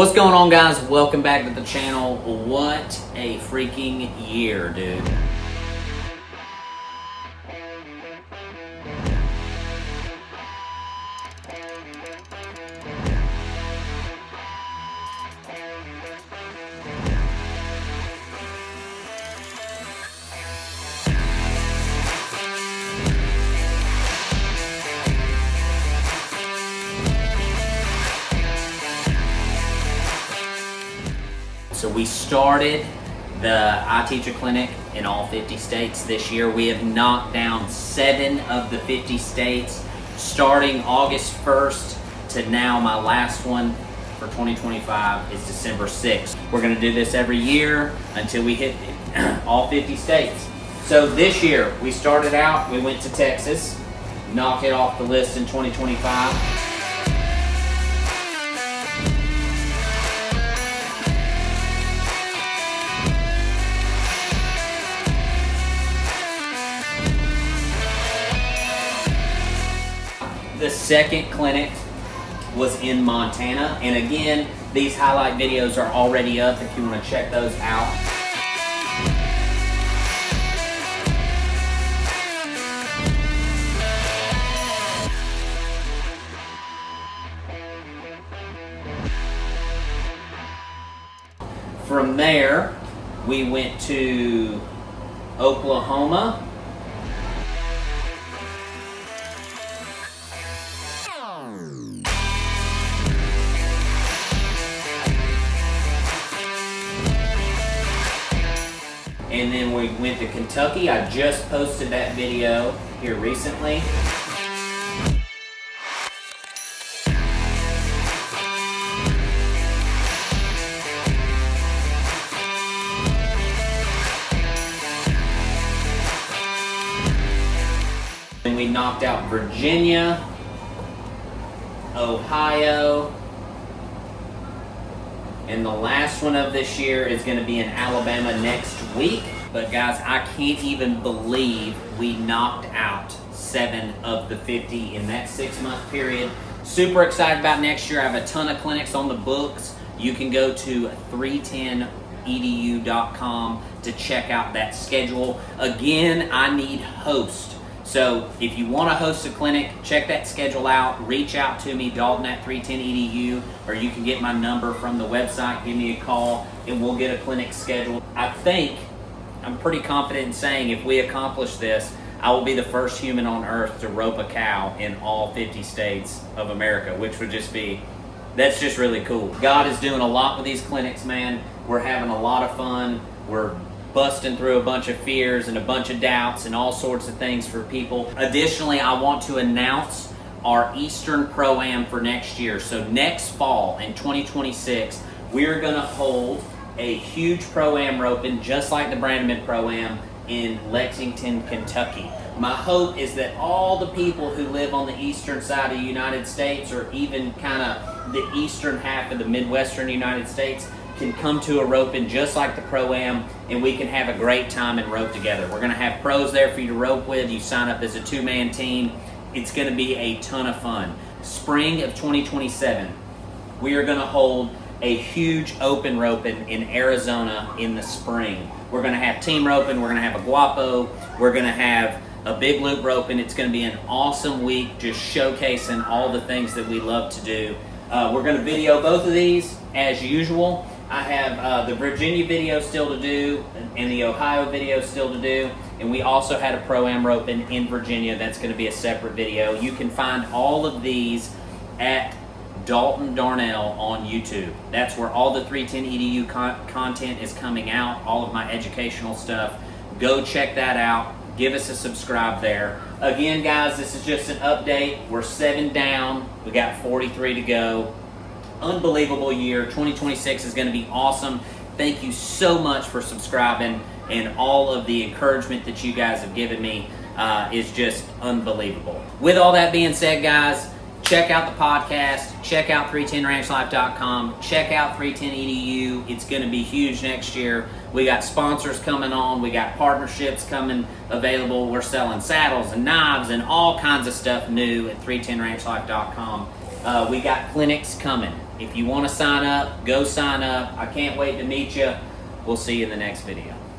What's going on, guys? Welcome back to the channel. What a freaking year, dude. So we started the I Teach a Clinic in all 50 states this year. We have knocked down 7 of the 50 states, starting August 1st to now. My last one for 2025 is December 6th. We're gonna do this every year until we hit all 50 states. So this year, we started out, we went to Texas, knocked it off the list in 2025. The second clinic was in Montana, and again, these highlight videos are already up if you want to check those out. From there, we went to Oklahoma. And then we went to Kentucky. I just posted that video here recently. And we knocked out Virginia, Ohio, and the last one of this year is going to be in Alabama next week. But guys, I can't even believe we knocked out 7 of the 50 in that 6-month period. Super excited about next year. I have a ton of clinics on the books. You can go to 310edu.com to check out that schedule. Again, I need hosts. So if you want to host a clinic, check that schedule out. Reach out to me, Dalton at 310edu, or you can get my number from the website. Give me a call, and we'll get a clinic scheduled. I'm pretty confident in saying if we accomplish this, I will be the first human on earth to rope a cow in all 50 states of America, which would just be, that's just really cool. God is doing a lot with these clinics, man. We're having a lot of fun. We're busting through a bunch of fears and a bunch of doubts and all sorts of things for people. Additionally, I want to announce our Eastern Pro-Am for next year. So next fall in 2026, we're gonna hold a huge Pro-Am roping just like the Brandman Pro-Am in Lexington, Kentucky. My hope is that all the people who live on the eastern side of the United States, or even kind of the eastern half of the Midwestern United States, can come to a roping just like the Pro-Am, and we can have a great time and rope together. We're gonna have pros there for you to rope with. You sign up as a 2-man team. It's gonna be a ton of fun. Spring of 2027, we are gonna hold a huge open roping in Arizona in the spring. We're gonna have team roping, we're gonna have a guapo, we're gonna have a big loop roping. It's gonna be an awesome week, just showcasing all the things that we love to do. We're gonna video both of these as usual. I have the Virginia video still to do and the Ohio video still to do. And we also had a Pro-Am roping in Virginia. That's going to be a separate video. You can find all of these at Dalton Darnell on YouTube. That's where all the 310edu content is coming out, all of my educational stuff. Go check that out. Give us a subscribe there. Again, guys, this is just an update. We're 7 down. We got 43 to go. Unbelievable year. 2026 is going to be awesome. Thank you so much for subscribing, and all of the encouragement that you guys have given me is just unbelievable. With all that being said, guys, check out the podcast, check out 310ranchlife.com, check out 310edu. It's going to be huge next year. We got sponsors coming on, we got partnerships coming available. We're selling saddles and knives and all kinds of stuff new at 310ranchlife.com. We got clinics coming. If you want to sign up, go sign up. I can't wait to meet you. We'll see you in the next video.